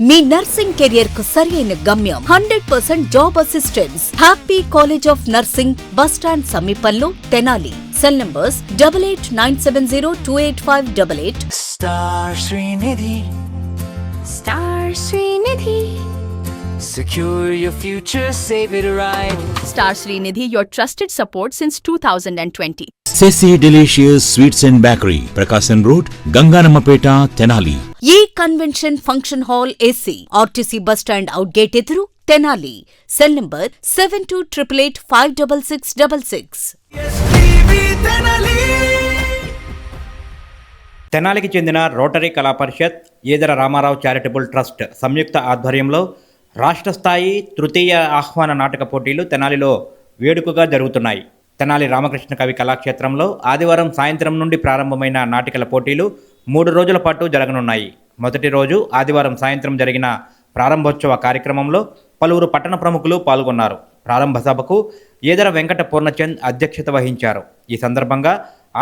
మీ nursing career కు సరైన గమ్యం 100% job assistance. Happy college of nursing, bus stand సమీపంలో, Tenali. Cell numbers 8897028588. Star Srinidhi. Star Srinidhi. Secure your future, save it right. Star Srinidhi, your trusted support since 2020. Ceci Delicious Sweets and Bakery, Prakasam Road, Ganganamapeta, Tenali. ఈ convention function hall AC, RTC bus stand out gate ఎదురు, Tenali. Cell number 7288856666. తెనాలికి చెందిన Rotary Kala Parishat, Edara Ramarao charitable trust సంయుక్త ఆధ్వర్యంలో రాష్ట్ర స్థాయి తృతీయ ఆహ్వాన నాటక పోటీలు తెనాలిలో వేడుకగా జరుగుతున్నాయి. తెనాలి రామకృష్ణ కవి కళాక్షేత్రంలో ఆదివారం సాయంత్రం నుండి ప్రారంభమైన నాటికల పోటీలు 3 రోజుల పాటు జరగనున్నాయి. మొదటి రోజు ఆదివారం సాయంత్రం జరిగిన ప్రారంభోత్సవ కార్యక్రమంలో పలువురు పట్టణ ప్రముఖులు పాల్గొన్నారు. ప్రారంభ సభకు ఈదర వెంకట పూర్ణచంద్ అధ్యక్షత వహించారు. ఈ సందర్భంగా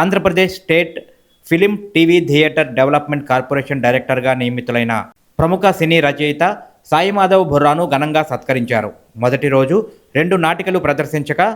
Andhra Pradesh state film, TV, theatre development corporation డైరెక్టర్గా నియమితులైన ప్రముఖ సినీ రచయిత సాయిమాధవ్ బుర్రాను ఘనంగా సత్కరించారు. మొదటి రోజు 2 నాటికలు ప్రదర్శించగా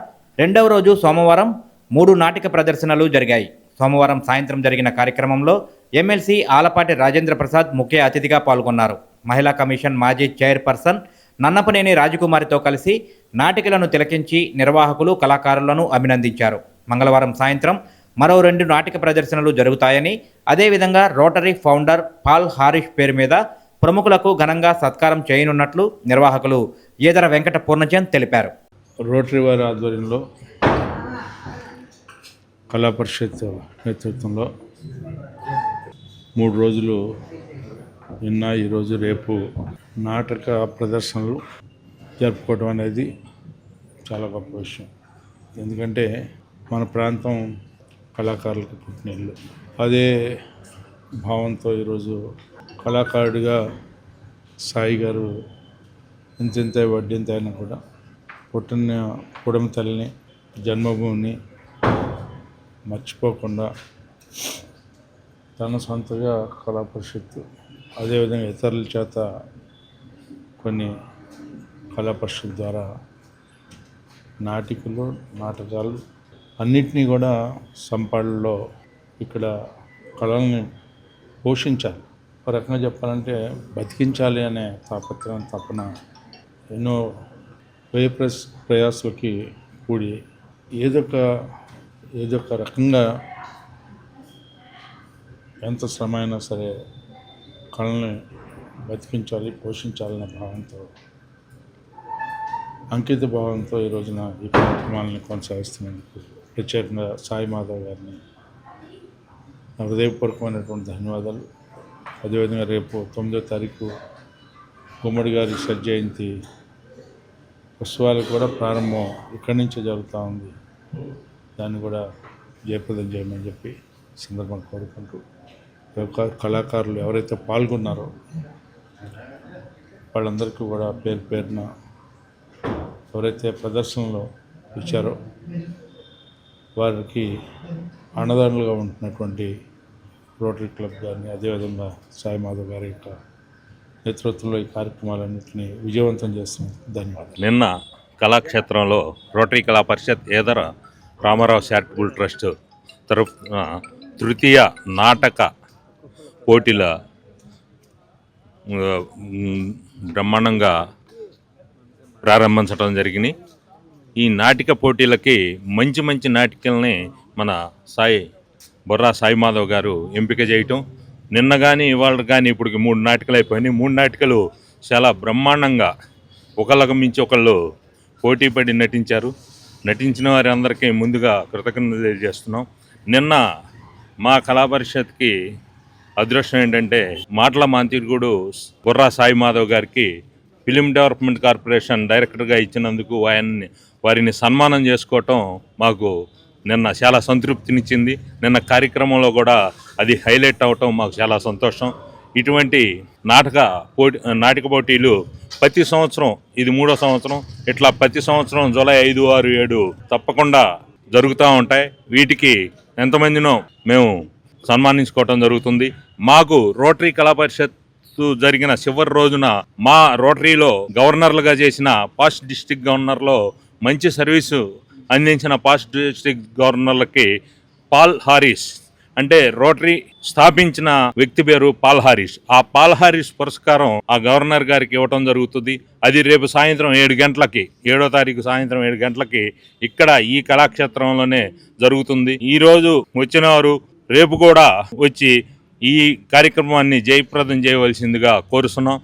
రెండవ రోజు సోమవారం 3 నాటిక ప్రదర్శనలు జరిగాయి. సోమవారం సాయంత్రం జరిగిన కార్యక్రమంలో ఎమ్మెల్సీ ఆలపాటి రాజేంద్ర ప్రసాద్ ముఖ్య అతిథిగా పాల్గొన్నారు. మహిళా కమిషన్ మాజీ చైర్పర్సన్ నన్నపనేని రాజకుమారితో కలిసి నాటికలను తిలకించి నిర్వాహకులు, కళాకారులను అభినందించారు. మంగళవారం సాయంత్రం మరో 2 నాటిక ప్రదర్శనలు జరుగుతాయని, అదేవిధంగా రోటరీ ఫౌండర్ పాల్ హారిష్ పేరు మీద ప్రముఖులకు ఘనంగా సత్కారం చేయనున్నట్లు నిర్వాహకులు ఈదర వెంకట పూర్ణచంద్ తెలిపారు. రోటరీ వారి ఆధ్వర్యంలో కళా పరిషత్ నేతృత్వంలో 3 రోజులు నిన్న, ఈరోజు, రేపు నాటక ప్రదర్శనలు జరుపుకోవడం అనేది చాలా గొప్ప విషయం. ఎందుకంటే మన ప్రాంతం కళాకారులకు పుట్టినిల్లు. అదే భావంతో ఈరోజు కళాకారుడిగా సాయి గారు ఇంత వడ్డింత అయినా కూడా పుట్టిన కుటుంబ తల్లిని, జన్మభూమిని మర్చిపోకుండా తన సొంతగా కళా పరిషత్తు, అదేవిధంగా ఇతరుల చేత కొన్ని కళా పరిషత్ ద్వారా నాటికలు, నాటకాలు అన్నిటినీ కూడా సంపాదనలో ఇక్కడ కళల్ని పోషించాలి. ఒక రకంగా చెప్పాలంటే బతికించాలి అనే తాపత్రయం, తపన ఎన్నో ప్రయాసాలకి కూడి ఏదొక రకంగా ఎంత శ్రమ అయినా సరే కళల్ని బతికించాలి, పోషించాలనే భావంతో, అంకిత భావంతో ఈ రోజున ఈ కార్యక్రమాలను కొనసాగిస్తున్నందుకు ప్రత్యేకంగా సాయి మాధవ్ గారిని నా హృదయపూర్వకమైనటువంటి ధన్యవాదాలు. అదేవిధంగా రేపు 9వ తారీఖు గుమ్మడి గారి జయంతి ఉత్సవాలు కూడా ప్రారంభం ఇక్కడి నుంచే జరుగుతూ ఉంది. దాన్ని కూడా జయప్రదం చేయమని చెప్పి సందర్భంగా కోరుకుంటూ, కళాకారులు ఎవరైతే పాల్గొన్నారో వాళ్ళందరికీ కూడా పేరు పేరున, ఎవరైతే ప్రదర్శనలో ఇచ్చారో వారికి అన్నదానులుగా ఉంటున్నటువంటి రోటరీ క్లబ్ గారిని, అదేవిధంగా సాయి మాధవ్ గారి యొక్క నేతృత్వంలో ఈ కార్యక్రమాలన్నింటినీ విజయవంతం చేస్తున్నాం. ధన్యవాదాలు. నిన్న కళాక్షేత్రంలో rotary Kala Parishat, Edara Ramarao charitable trust తరఫున తృతీయ నాటక పోటీల బ్రహ్మాండంగా ప్రారంభించడం జరిగింది. ఈ నాటిక పోటీలకి మంచి నాటికల్ని మన బొర్రా సాయి మాధవ్ గారు ఎంపిక చేయటం, నిన్న కానీ ఇవాళ కానీ ఇప్పటికి 3 నాటికలు అయిపోయినాయి. 3 నాటికలు చాలా బ్రహ్మాండంగా ఒకళ్ళకు మించి ఒకళ్ళు పోటీపడి నటించారు. నటించిన వారి అందరికీ ముందుగా కృతజ్ఞతలు తెలియజేస్తున్నాం. నిన్న మా కళా పరిషత్కి అదృష్టం ఏంటంటే మాటల మాంత్రికుడు బొర్రా సాయి మాధవ్ గారికి ఫిలిం డెవలప్మెంట్ కార్పొరేషన్ డైరెక్టర్గా ఇచ్చినందుకు వారిని సన్మానం చేసుకోవటం మాకు నిన్న చాలా సంతృప్తినిచ్చింది. నిన్న కార్యక్రమంలో కూడా అది హైలైట్ అవటం మాకు చాలా సంతోషం. ఇటువంటి నాటక పోటీలు ప్రతి సంవత్సరం, ఇది 3వ సంవత్సరం, ఇట్లా ప్రతి సంవత్సరం జూలై 5, 6, 7 తప్పకుండా జరుగుతూ ఉంటాయి. వీటికి ఎంతమందినో మేము సన్మానించుకోవటం జరుగుతుంది. మాకు రోటరీ కళా పరిషత్ జరిగిన చివరి రోజున మా రోటరీలో గవర్నర్లుగా చేసిన పాస్ట్ డిస్ట్రిక్ట్ గవర్నర్లో మంచి సర్వీసు అందించిన పాస్ట్ డిస్ట్రిక్ట్ గవర్నర్లకి పాల్ హారిస్ అంటే రోటరీ స్థాపించిన వ్యక్తి పేరు పాల్ హారిస్. ఆ పాల్ హారిస్ పురస్కారం ఆ గవర్నర్ గారికి ఇవ్వటం జరుగుతుంది. అది రేపు సాయంత్రం 7 గంటలకి 7వ తారీఖు సాయంత్రం 7 గంటలకి ఇక్కడ ఈ కళాక్షేత్రంలోనే జరుగుతుంది. ఈ రోజు వచ్చిన వారు రేపు కూడా వచ్చి ఈ కార్యక్రమాన్ని జయప్రదం చేయవలసిందిగా కోరుతున్నాం.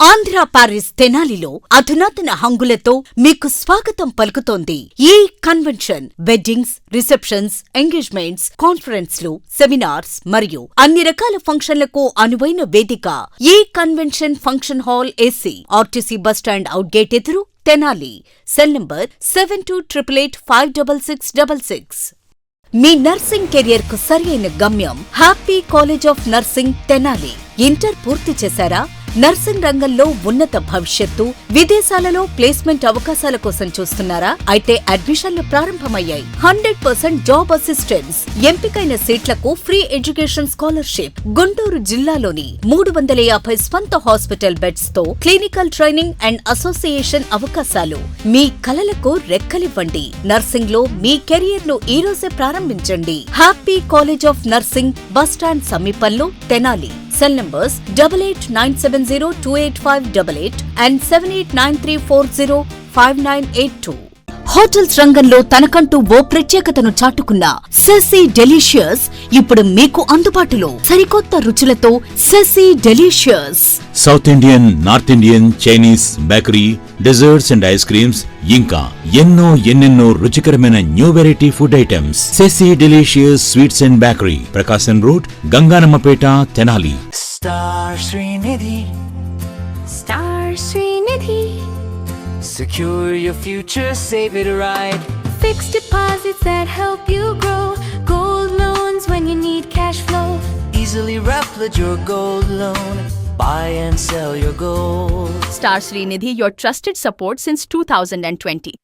ఆంధ్ర పారిస్ తెనాలిలో అధునాతన హంగులతో మీకు స్వాగతం పలుకుతోంది ఈ కన్వెన్షన్. వెడ్డింగ్స్, రిసెప్షన్స్, ఎంగేజ్మెంట్స్, కాన్ఫరెన్స్లు, సెమినార్స్ మరియు అన్ని రకాల ఫంక్షన్లకు అనువైన వేదిక. ఈ convention function hall AC, RTC bus stand out gate ఎదురు, తెనాలి. Cell number 7288566666. మీ నర్సింగ్ కెరియర్ కు సరైన గమ్యం happy college of nursing Tenali. Inter పూర్తి చేశారా? నర్సింగ్ రంగంలో ఉన్నత భవిష్యత్తు, విదేశాలలో ప్లేస్మెంట్ అవకాశాల కోసం చూస్తున్నారా? అయితే అడ్మిషన్లు ప్రారంభమయ్యాయి. 100% జాబ్ అసిస్టెన్స్, ఎంపికైన సీట్లకు ఫ్రీ ఎడ్యుకేషన్ స్కాలర్షిప్. గుంటూరు జిల్లాలోని 350 స్వంత హాస్పిటల్ బెడ్స్ తో క్లినికల్ ట్రైనింగ్ అండ్ అసోసియేషన్ అవకాశాలు. మీ కలలకు రెక్కలివ్వండి. నర్సింగ్ లో మీ కెరియర్ ను ఈ రోజే ప్రారంభించండి. Happy college of nursing bus stand సమీపంలో Tenali. Cell numbers 8897028588 and 7893405982. Hotels రంగంలో తనకంటూ ఓ ప్రత్యేకతను చాటుకున్న సెసీ డెలీషియస్ ఇప్పుడు మీకు అందుబాటులో. సరికొత్త రుచులతో సెసీ delicious. South Indian, north Indian, Chinese, bakery, desserts and ice creams, ఇంకా ఎన్నెన్నో రుచికరమైన న్యూ వెరైటీ ఫుడ్ ఐటమ్స్. సెసీ delicious sweets and bakery, Prakasam road, Ganganammapeta, Tenali. Star Srinidhi. Star Srinidhi. Secure your future, save it right. Fixed deposits that help you grow. Gold loans when you need cash flow. Easily replicate your gold loan. Buy and sell your gold. Star Srinidhi, your trusted support since 2020.